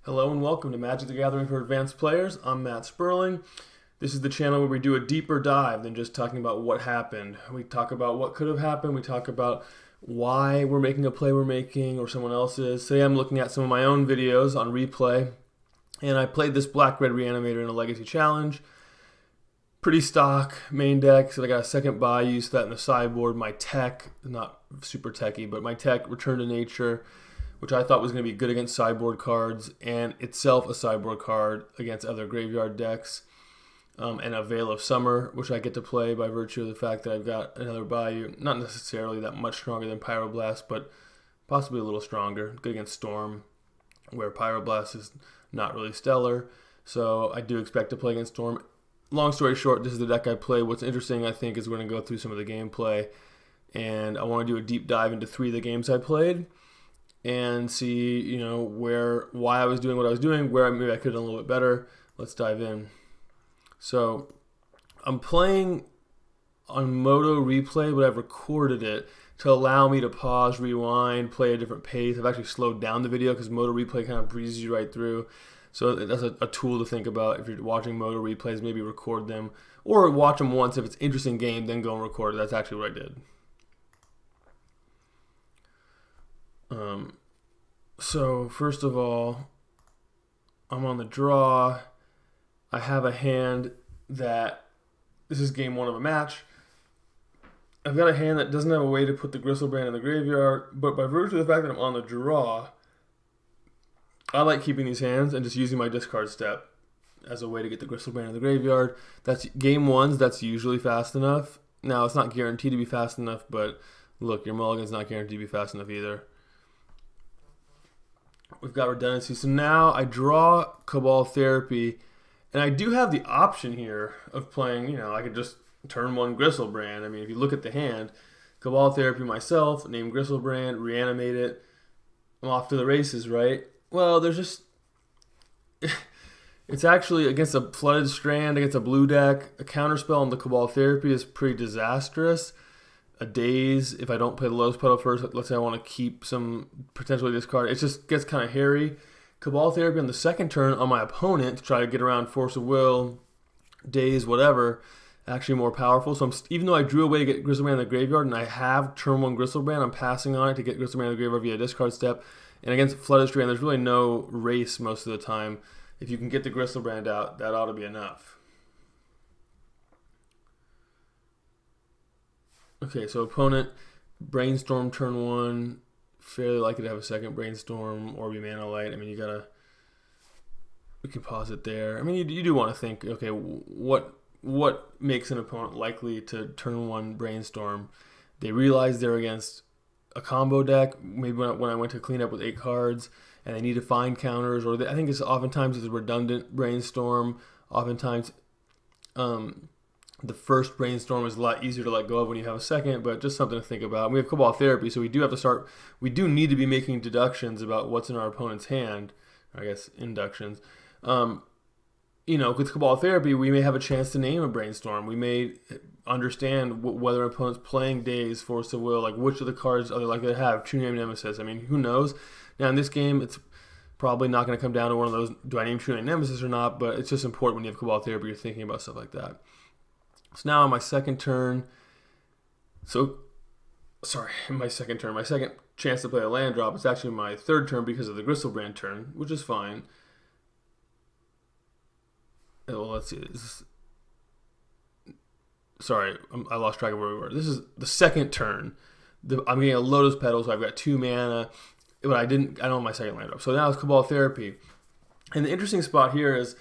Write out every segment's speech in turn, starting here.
Hello and welcome to Magic the Gathering for Advanced Players. I'm Matt Sperling. This is the channel where we do a deeper dive than just talking about what happened. We talk about what could have happened. We talk about why we're making a play we're making or someone else's. Today I'm looking at some of my own videos on replay. And I played this Black-Red Reanimator in a Legacy Challenge. Pretty stock main deck, so I got a second buy, used that in the sideboard. My tech, not super techy, but my tech, Return to Nature, which I thought was going to be good against sideboard cards, and itself a sideboard card against other graveyard decks, and a Veil of Summer, which I get to play by virtue of the fact that I've got another Bayou, not necessarily that much stronger than Pyroblast, but possibly a little stronger, good against Storm, where Pyroblast is not really stellar, so I do expect to play against Storm. Long story short, this is the deck I play. What's interesting, I think, is we're going to go through some of the gameplay, and I want to do a deep dive into 3 of the games I played, and see, why I was doing what I was doing, where maybe I could have done a little bit better. Let's dive in. So, I'm playing on Moto Replay, but I've recorded it to allow me to pause, rewind, play a different pace. I've actually slowed down the video because Moto Replay kind of breezes you right through. So that's a tool to think about. If you're watching Moto Replays, maybe record them. Or watch them once. If it's an interesting game, then go and record it. That's actually what I did. So first of all, I'm on the draw. I have a hand that, this is game 1 of a match. I've got a hand that doesn't have a way to put the Gristlebrand in the graveyard, but by virtue of the fact that I'm on the draw, I like keeping these hands and just using my discard step as a way to get the Gristlebrand in the graveyard. That's game 1s, that's usually fast enough. Now, it's not guaranteed to be fast enough, but look, your mulligan's not guaranteed to be fast enough either. We've got redundancy. So now I draw Cabal Therapy, and I do have the option here of playing, I could just turn 1 Gristlebrand. I mean, if you look at the hand, Cabal Therapy myself, name Gristlebrand, reanimate it, I'm off to the races, right? Well, there's just, it's actually against a Flooded Strand, against a blue deck, a counterspell on the Cabal Therapy is pretty disastrous. A Daze, if I don't play the Lotus Petal first, let's say I want to keep some potentially discard, it just gets kind of hairy. Cabal Therapy on the second turn on my opponent to try to get around Force of Will, Daze, whatever, actually more powerful. So even though I drew away to get Gristlebrand in the graveyard and I have turn 1 Gristlebrand, I'm passing on it to get Gristlebrand in the graveyard via discard step. And against Flooded Strand, there's really no race most of the time. If you can get the Gristlebrand out, that ought to be enough. Okay, so opponent, Brainstorm turn 1, fairly likely to have a second Brainstorm or be Mana Light. I mean, we can pause it there. I mean, you do want to think, okay, what makes an opponent likely to turn 1 Brainstorm? They realize they're against a combo deck, maybe when I went to clean up with 8 cards, and they need to find counters, or I think it's oftentimes it's a redundant Brainstorm. Oftentimes, the first Brainstorm is a lot easier to let go of when you have a second, but just something to think about. We have Cabal Therapy, so we do need to be making deductions about what's in our opponent's hand, I guess inductions. With Cabal Therapy, we may have a chance to name a Brainstorm. We may understand whether an opponent's playing Daze, Force of Will, like which of the cards are they likely to have, True Name Nemesis. I mean, who knows? Now, in this game, it's probably not going to come down to one of those, do I name True Name Nemesis or not, but it's just important when you have Cabal Therapy, you're thinking about stuff like that. So now on my second turn, my second chance to play a land drop, it's actually my third turn because of the Gristlebrand turn, which is fine. Well, let's see. I lost track of where we were. This is the second turn. I'm getting a Lotus Petal, so I've got 2 mana, but I don't have my second land drop. So now it's Cabal Therapy. And the interesting spot here is,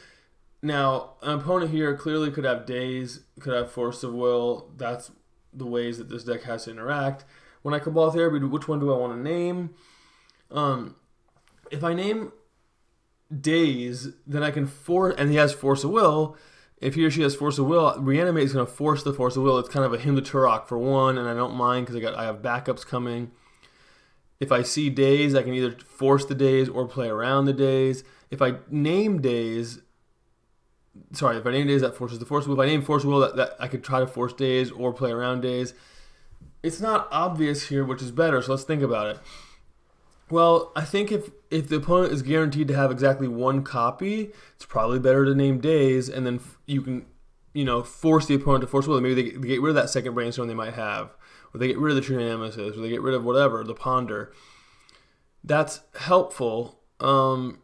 now, an opponent here clearly could have Daze, could have Force of Will. That's the ways that this deck has to interact. When I Cabal Therapy, which one do I want to name? If I name Daze, then I can force, and he has Force of Will. If he or she has Force of Will, Reanimate is going to force the Force of Will. It's kind of a Hymn to Turok for 1, and I don't mind because I have backups coming. If I see Daze, I can either force the Daze or play around the Daze. If I name Daze, that forces the Force of Will. If I name Force of Will, that I could try to force Daze or play around Daze. It's not obvious here which is better, so let's think about it. Well, I think if the opponent is guaranteed to have exactly one copy, it's probably better to name days, and then you can, force the opponent to force will. Maybe they get rid of that second brainstorm they might have, or they get rid of the True Nemesis, or they get rid of whatever, the Ponder. That's helpful. On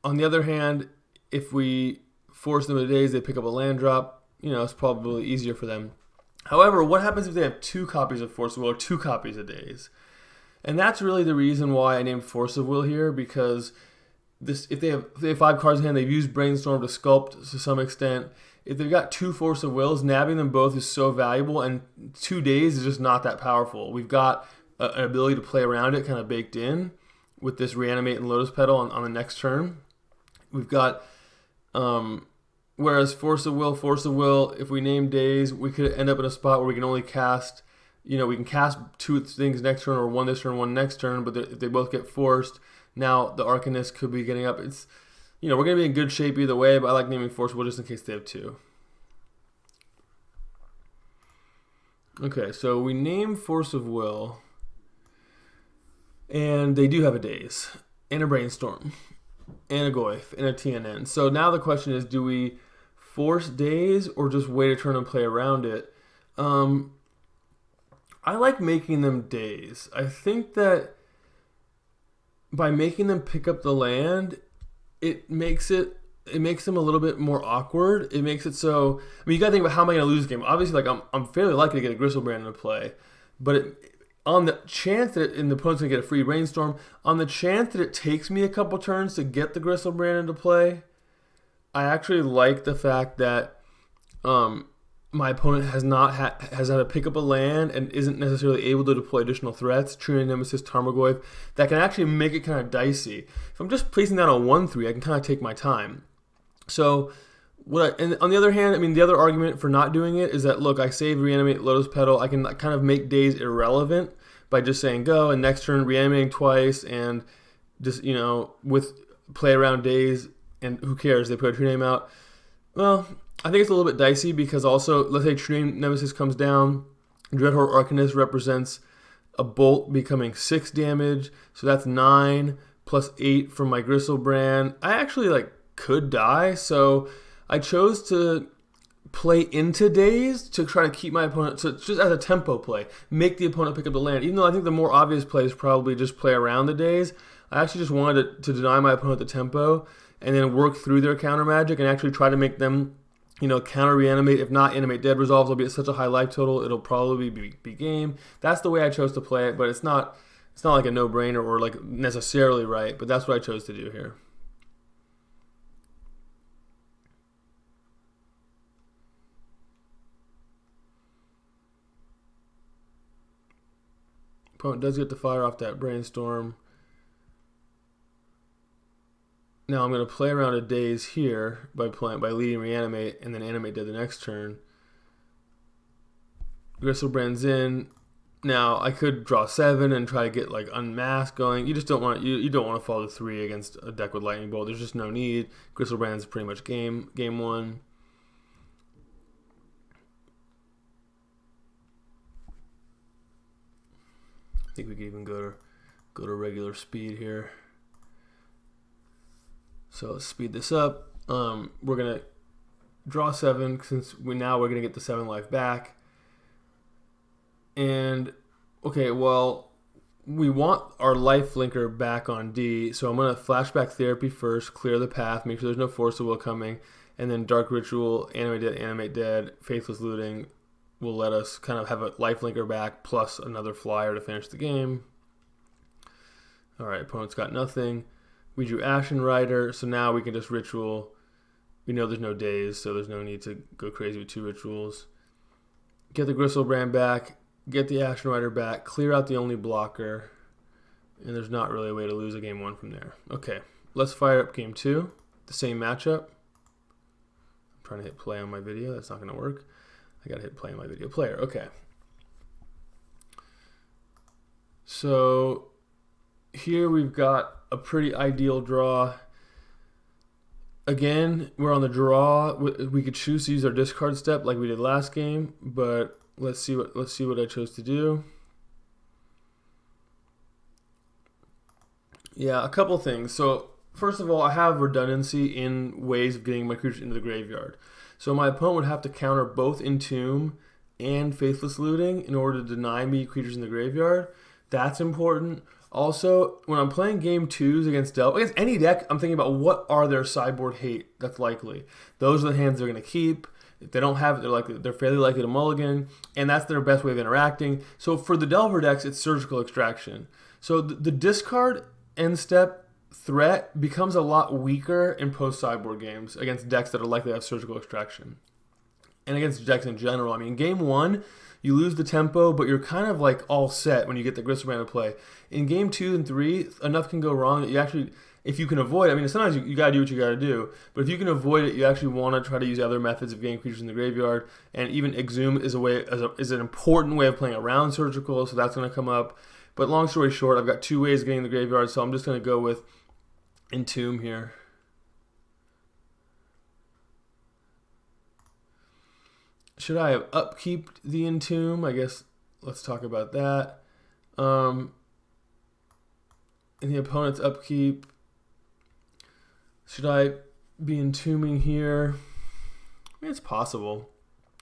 the other hand, if we force them to days, they pick up a land drop. It's probably easier for them. However, what happens if they have 2 copies of Force of Will or 2 copies of days? And that's really the reason why I named Force of Will here, because if they have 5 cards in hand, they've used Brainstorm to sculpt to some extent. If they've got 2 Force of Wills, nabbing them both is so valuable, and 2 days is just not that powerful. We've got an ability to play around it kind of baked in with this Reanimate and Lotus Petal on the next turn. We've got, whereas Force of Will, if we name days, we could end up in a spot where we can only cast, we can cast 2 things next turn or 1 this turn, 1 next turn, but if they both get forced, now the Arcanist could be getting up. It's, we're going to be in good shape either way, but I like naming Force of Will just in case they have 2. Okay, so we name Force of Will, and they do have a days, and a Brainstorm, and a Goyf, and a TNN. So now the question is, do we force days or just wait a turn and play around it? I like making them days. I think that by making them pick up the land, it makes them a little bit more awkward. It makes it so, you gotta think about how am I gonna lose this game. Obviously, I'm fairly likely to get a Gristlebrand into play, but on the chance that the opponent's gonna get a free Brainstorm, on the chance that it takes me a couple turns to get the Gristlebrand into play, I actually like the fact that my opponent has had to pick up a land and isn't necessarily able to deploy additional threats, True Nemesis, Tarmogoyf, that can actually make it kind of dicey. If I'm just placing that on 1/3, I can kind of take my time. So, and on the other hand, the other argument for not doing it is that, look, I save Reanimate Lotus Petal. I can kind of make days irrelevant by just saying go, and next turn reanimating twice, and just, with play around days, and who cares, they put a True Name out. Well, I think it's a little bit dicey because also, let's say True Nemesis comes down, Dreadhorde Arcanist represents a bolt becoming 6 damage, so that's 9 plus 8 from my Gristlebrand. I actually could die, so I chose to play into days to try to keep my opponent, so just as a tempo play, make the opponent pick up the land. Even though I think the more obvious play is probably just play around the days, I actually just wanted to deny my opponent the tempo and then work through their counter magic and actually try to make them counter reanimate. If not, animate dead resolves will be at such a high life total, it'll probably be game. That's the way I chose to play it, but it's not like a no-brainer or necessarily right, but that's what I chose to do here. Opponent does get to fire off that Brainstorm. Now I'm going to play around a days here by leading Reanimate and then Animate Dead the next turn. Gristlebrand's in. Now I could draw 7 and try to get Unmask going. You just don't want you don't want to fall to 3 against a deck with Lightning Bolt. There's just no need. Gristlebrand's pretty much game 1. I think we could even go to regular speed here. So let's speed this up. We're gonna draw 7 since we're gonna get the 7 life back. And okay, well, we want our life linker back on D, so I'm gonna Flashback Therapy first, clear the path, make sure there's no Force of Will coming, and then Dark Ritual, Animate Dead, Faithless Looting will let us kind of have a life linker back plus another flyer to finish the game. All right, opponent's got nothing. We drew Ashen Rider, so now we can just ritual. We know there's no days, so there's no need to go crazy with 2 rituals. Get the Gristlebrand back, get the Ashen Rider back, clear out the only blocker, and there's not really a way to lose a game 1 from there. Okay, let's fire up game 2, the same matchup. I'm trying to hit play on my video, that's not going to work. I got to hit play on my video player. Okay. So here we've got a pretty ideal draw. Again, we're on the draw. We could choose to use our discard step like we did last game, but let's see what I chose to do. Yeah, a couple things. So first of all, I have redundancy in ways of getting my creatures into the graveyard. So my opponent would have to counter both Entomb and Faithless Looting in order to deny me creatures in the graveyard. That's important. Also, when I'm playing game twos against against any deck, I'm thinking about what are their sideboard hate that's likely. Those are the hands they're going to keep. If they don't have it, they're fairly likely to mulligan, and that's their best way of interacting. So for the Delver decks, it's Surgical Extraction. So the discard end step threat becomes a lot weaker in post sideboard games against decks that are likely to have Surgical Extraction, and against decks in general. I mean, game one, you lose the tempo, but you're kind of like all set when you get the Gristle to play. In game 2 and 3, enough can go wrong that you actually, if you can avoid it, I mean, sometimes you got to do what you got to do, but if you can avoid it, you actually want to try to use other methods of getting creatures in the graveyard, and even Exhume is is an important way of playing around Surgical, so that's going to come up. But long story short, I've got two ways of getting in the graveyard, so I'm just going to go with Entomb here. Should I have upkeeped the Entomb? I guess let's talk about that. In the opponent's upkeep, should I be entombing here? I mean, it's possible.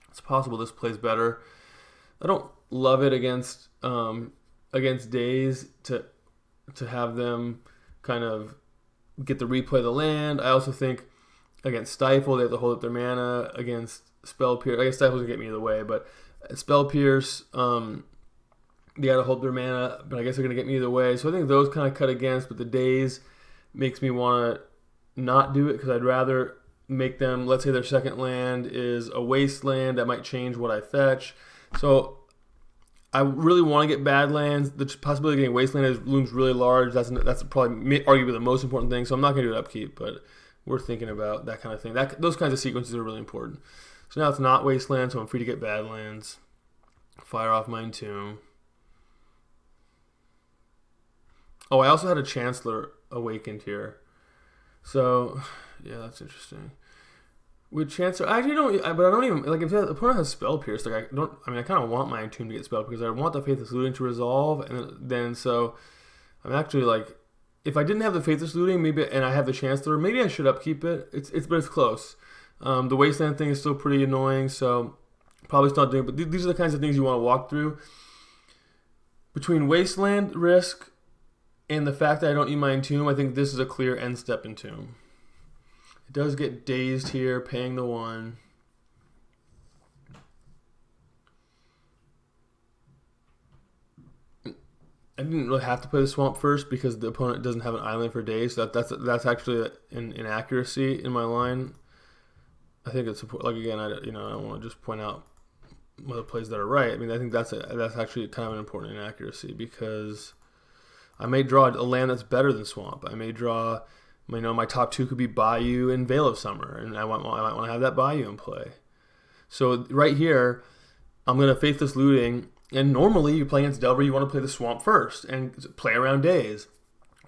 It's possible this plays better. I don't love it against Daze to have them kind of get the replay of the land. I also think against Stifle, they have to hold up their mana. Against Spell Pierce, I guess Stifle's gonna get me either way, but Spell Pierce, they gotta hold their mana, but I guess they're gonna get me either way. So I think those kind of cut against, but the Daze makes me want to not do it because I'd rather make them, let's say their second land is a wasteland that might change what I fetch. So I really want to get bad lands. The possibility of getting wasteland looms really large. That's probably arguably the most important thing. So I'm not going to do it upkeep, but we're thinking about that kind of thing. Those kinds of sequences are really important. So now it's not wasteland, so I'm free to get bad lands. Fire off my Entomb. Oh, I also had a Chancellor Awakened here. So, yeah, that's interesting. With Chancellor, I actually don't, but I don't even, like, if the opponent has Spell Pierce, like, I kind of want my Entomb to get Spell because I want the Faithless Looting to resolve, and then, so, I'm actually, like, if I didn't have the Faithless Looting, maybe, and I have the Chancellor, maybe I should upkeep it. But it's close. The Wasteland thing is still pretty annoying, so, probably still not doing it, but these are the kinds of things you want to walk through. Between Wasteland risk and the fact that I don't need my Entomb, I think this is a clear end step Entomb. It does get dazed here, paying the 1. I didn't really have to play the Swamp first because the opponent doesn't have an island for days. So that's actually an inaccuracy in my line. I think it's like, again, I don't want to just point out the plays that are right. I mean, I think that's actually kind of an important inaccuracy because I may draw a land that's better than Swamp. I may draw, my top 2 could be Bayou and Veil of Summer, and I might want to have that Bayou in play. So right here, I'm going to Faithless Looting, and normally you play against Delver, you want to play the Swamp first and play around Daze.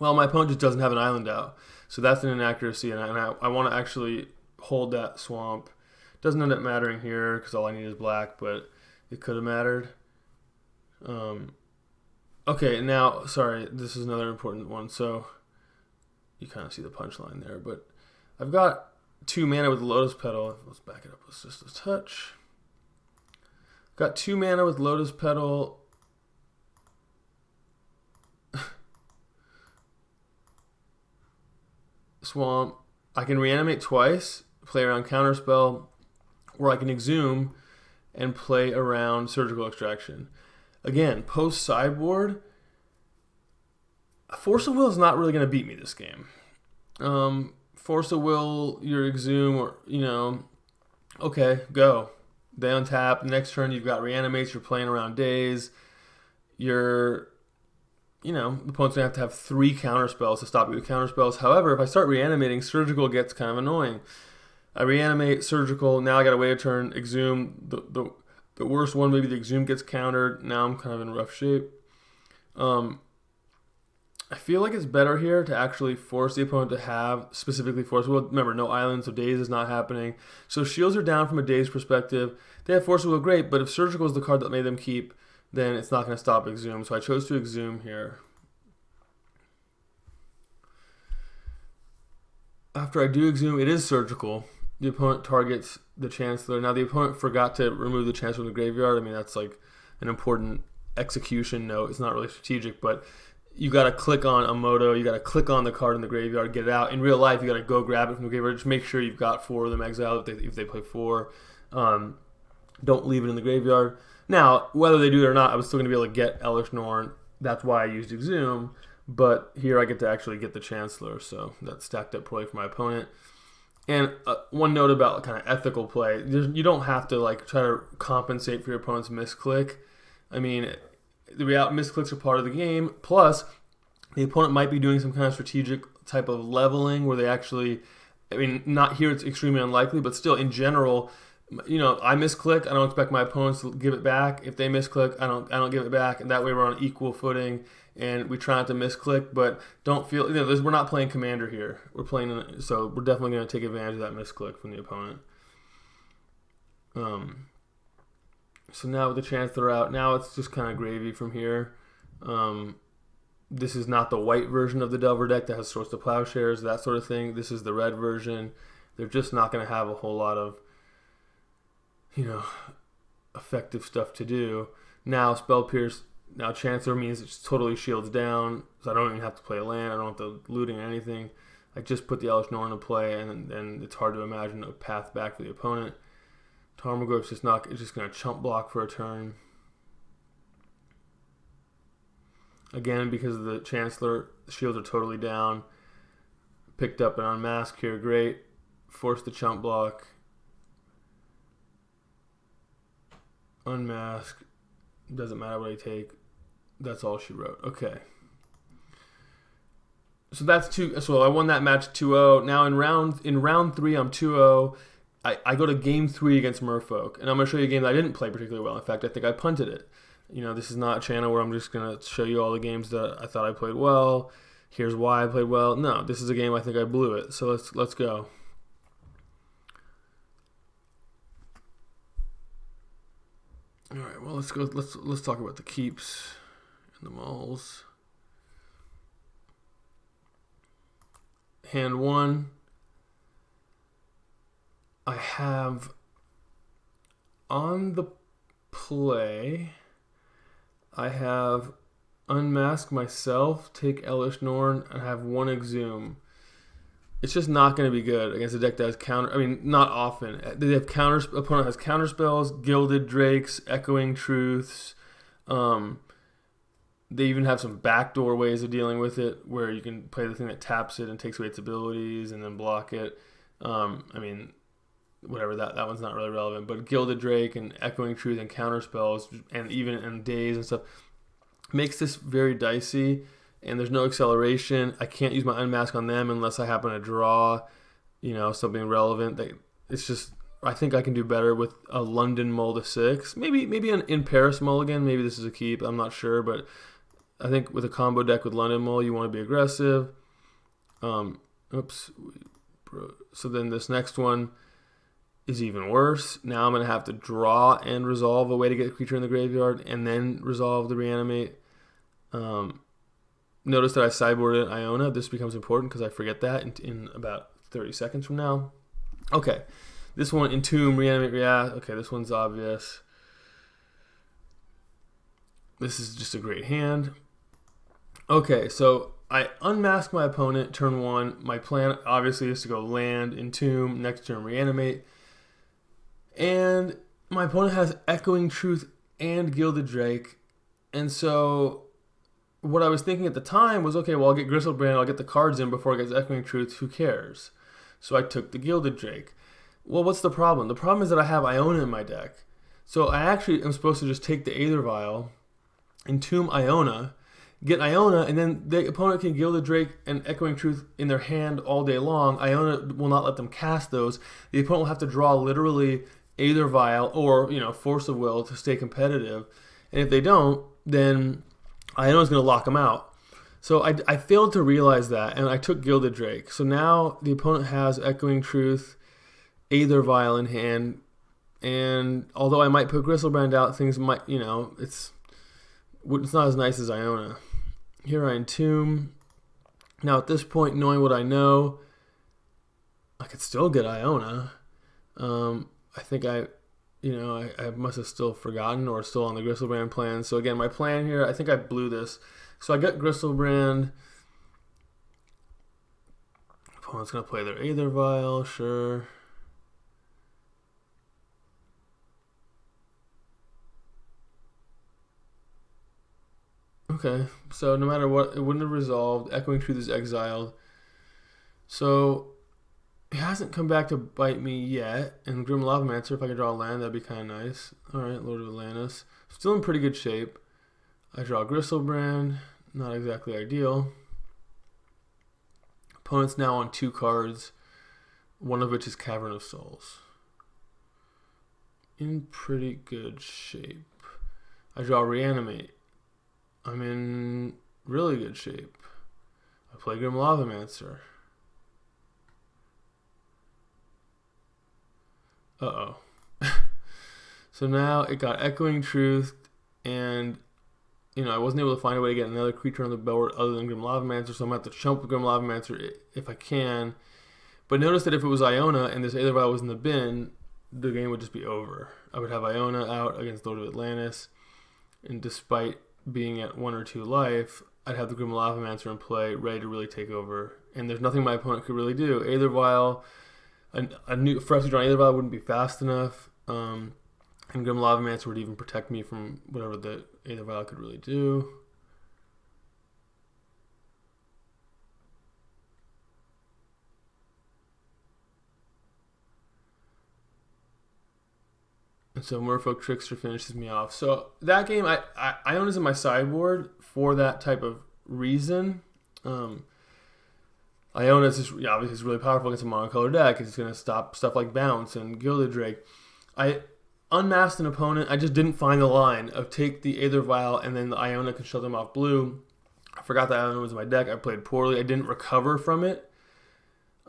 Well, my opponent just doesn't have an island out, so that's an inaccuracy, and I want to actually hold that Swamp. Doesn't end up mattering here because all I need is black, but it could have mattered. Okay, now, sorry, this is another important one, so you kind of see the punchline there, but I've got 2 mana with Lotus Petal. Let's back it up with just a touch. Got 2 mana with Lotus Petal. Swamp. I can reanimate twice, play around Counterspell, or I can Exhume and play around Surgical Extraction. Again, post sideboard, Force of Will is not really going to beat me this game. Force of Will, your Exhume, or, okay, go. They untap. The next turn, you've got Reanimates. You're playing around Daze. The opponent's going to have 3 counterspells to stop you with counterspells. However, if I start reanimating, Surgical gets kind of annoying. I reanimate Surgical. Now I got to wait a turn. Exhume. The worst one, maybe the Exhume gets countered. Now I'm kind of in rough shape. I feel like it's better here to actually force the opponent to have specifically Force of Will. Remember, no island, so Daze is not happening. So shields are down from a Daze perspective. They have Force of Will, great, but if Surgical is the card that made them keep, then it's not going to stop Exhume. So I chose to Exhume here. After I do Exhume, it is surgical. The opponent targets the Chancellor. Now, the opponent forgot to remove the Chancellor from the graveyard. I mean, that's like an important execution note. It's not really strategic, but you got to click on a Moto. You got to click on the card in the graveyard, get it out. In real life, you got to go grab it from the graveyard. Just make sure you've got 4 of them exiled if they play 4. Don't leave it in the graveyard. Now, whether they do it or not, I was still going to be able to get Elesh Norn. That's why I used Exhume. But here I get to actually get the Chancellor, so that stacked up poorly for my opponent. And one note about kind of ethical play: you don't have to like try to compensate for your opponent's misclick. I mean, the misclicks are part of the game. Plus, the opponent might be doing some kind of strategic type of leveling where they actually, I mean, not here it's extremely unlikely, but still in general, you know, I misclick. I don't expect my opponents to give it back. If they misclick, I don't give it back, and that way we're on equal footing. And we try not to misclick, but don't feel, you know, we're not playing Commander here. We're playing, so we're definitely going to take advantage of that misclick from the opponent. So now with the Chancellor out, now it's just kind of gravy from here. This is not the white version of the Delver deck that has Swords to Plowshares, that sort of thing. This is the red version. They're just not going to have a whole lot of, you know, effective stuff to do. Now Spell Pierce. Now Chancellor means it just totally shields down, so I don't even have to play a land. I don't have to looting or anything. I just put the Elesh Norn into play, and it's hard to imagine a path back for the opponent. Tarmogoyf's just not. It's just going to chump block for a turn. Again, because of the Chancellor, the shields are totally down. Picked up an Unmask here, great. Forced the chump block. Unmask. Doesn't matter what I take. That's all she wrote. Okay. So that's 2. So I won that match 2-0. Now in round 3, I'm 2-0. I go to game 3 against Merfolk, and I'm going to show you a game that I didn't play particularly well. In fact, I think I punted it. You know, this is not a channel where I'm just going to show you all the games that I thought I played well. Here's why I played well. No, this is a game I think I blew it. So let's go. All right, well, let's go. Let's talk about the keeps and the mulls. Hand 1. I have on the play. I have Unmask myself, take Elesh Norn, and have 1 Exhume. It's just not going to be good against a deck that has counter. I mean, not often. They have counters. Opponent has counter spells, Gilded Drakes, Echoing Truths. They even have some backdoor ways of dealing with it, where you can play the thing that taps it and takes away its abilities, and then block it. I mean, whatever. That one's not really relevant. But Gilded Drake and Echoing Truth and counter spells, and even in days and stuff, makes this very dicey. And there's no acceleration. I can't use my Unmask on them unless I happen to draw, you know, something relevant. It's just, I think I can do better with a London mull to 6. Maybe an in Paris mulligan. Maybe this is a keep. I'm not sure, but I think with a combo deck with London mull, you want to be aggressive. Oops. So then this next one is even worse. Now I'm going to have to draw and resolve a way to get a creature in the graveyard, and then resolve the reanimate. Notice that I sideboarded Iona. This becomes important because I forget that in about 30 seconds from now. Okay, this one, Entomb, Reanimate, React. Okay, this one's obvious. This is just a great hand. Okay, so I unmask my opponent turn 1. My plan obviously is to go land, Entomb, next turn Reanimate. And my opponent has Echoing Truth and Gilded Drake. And so what I was thinking at the time was, okay, well, I'll get Gristlebrand, I'll get the cards in before I get Echoing Truth, who cares? So I took the Gilded Drake. Well, what's the problem? The problem is that I have Iona in my deck. So I actually am supposed to just take the Aether Vial, Entomb Iona, get Iona, and then the opponent can Gilded Drake and Echoing Truth in their hand all day long. Iona will not let them cast those. The opponent will have to draw literally Aether Vial or, you know, Force of Will to stay competitive. And if they don't, then Iona's going to lock them out. So I failed to realize that, and I took Gilded Drake. So now the opponent has Echoing Truth, Aether Vial in hand, and although I might put Gristlebrand out, things might, you know, it's not as nice as Iona. Here I Entomb. Now at this point, knowing what I know, I could still get Iona. I think I must have still forgotten or still on the Gristlebrand plan. So again, my plan here, I think I blew this. So I got Gristlebrand. Opponent's going to play their Aether Vial, sure. Okay, so no matter what, it wouldn't have resolved. Echoing Truth is exiled. So it hasn't come back to bite me yet. And Grim Lavamancer, if I could draw a land, that'd be kind of nice. Alright, Lord of Atlantis. Still in pretty good shape. I draw Gristlebrand. Not exactly ideal. Opponent's now on 2 cards, one of which is Cavern of Souls. In pretty good shape. I draw Reanimate. I'm in really good shape. I play Grim Lavamancer. Uh-oh. So now it got Echoing Truth, and I wasn't able to find a way to get another creature on the board other than Grim Lavamancer, so I'm going to have to chump Grim Lavamancer if I can. But notice that if it was Iona and this Aether Vial was in the bin, the game would just be over. I would have Iona out against Lord of Atlantis, and despite being at 1 or 2 life, I'd have the Grim Lavamancer in play, ready to really take over. And there's nothing my opponent could really do. Aether Vial, a new freshly drawn Aether Vial wouldn't be fast enough. And Grim Lavamancer would even protect me from whatever the Aether Vial could really do. And so Merfolk Trickster finishes me off. So that game, I own as in my sideboard for that type of reason. Iona is just, obviously it's really powerful against a monocolor deck. It's going to stop stuff like Bounce and Gilded Drake. I unmasked an opponent. I just didn't find the line of take the Aether Vial and then the Iona can shut them off blue. I forgot that Iona was in my deck. I played poorly. I didn't recover from it.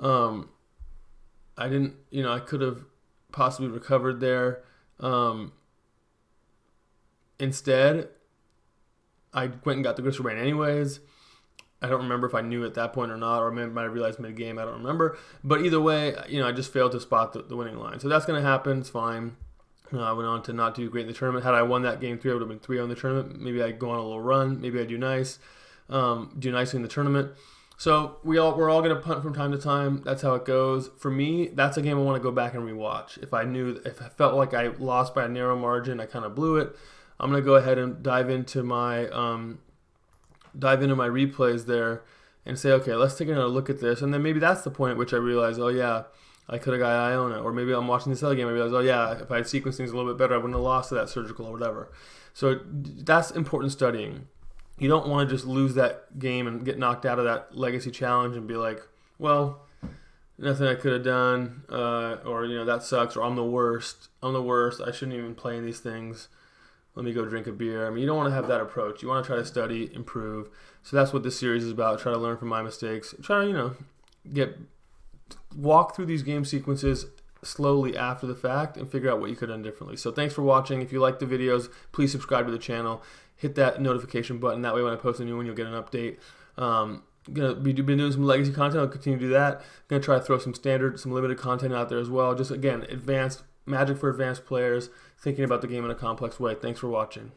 I didn't, I could have possibly recovered there. Instead, I went and got the Gristlebrand anyways. I don't remember if I knew at that point or not, or I might have realized mid-game. I don't remember. But either way, I just failed to spot the winning line. So that's going to happen. It's fine. I went on to not do great in the tournament. Had I won that game 3, I would have been 3-0 in the tournament. Maybe I'd go on a little run. Maybe I'd do nice. Do nicely in the tournament. So we're all going to punt from time to time. That's how it goes. For me, that's a game I want to go back and rewatch. If I felt like I lost by a narrow margin, I kind of blew it. I'm going to go ahead and dive into my replays there and say, okay, let's take another look at this. And then maybe that's the point at which I realize, oh yeah, I could have got Iona. Or maybe I'm watching this other game, I realize, oh yeah, if I had sequenced things a little bit better, I wouldn't have lost to that surgical or whatever. So that's important studying. You don't want to just lose that game and get knocked out of that Legacy Challenge and be like, well, nothing I could have done, or that sucks, or I'm the worst. I shouldn't even play in these things. Let me go drink a beer. I mean, you don't want to have that approach. You want to try to study, improve. So that's what this series is about. Try to learn from my mistakes. Try to, walk through these game sequences slowly after the fact and figure out what you could have done differently. So thanks for watching. If you like the videos, please subscribe to the channel. Hit that notification button. That way when I post a new one, you'll get an update. Been doing some legacy content. I'll continue to do that. Gonna try to throw some limited content out there as well. Just again, advanced magic for advanced players, thinking about the game in a complex way. Thanks for watching.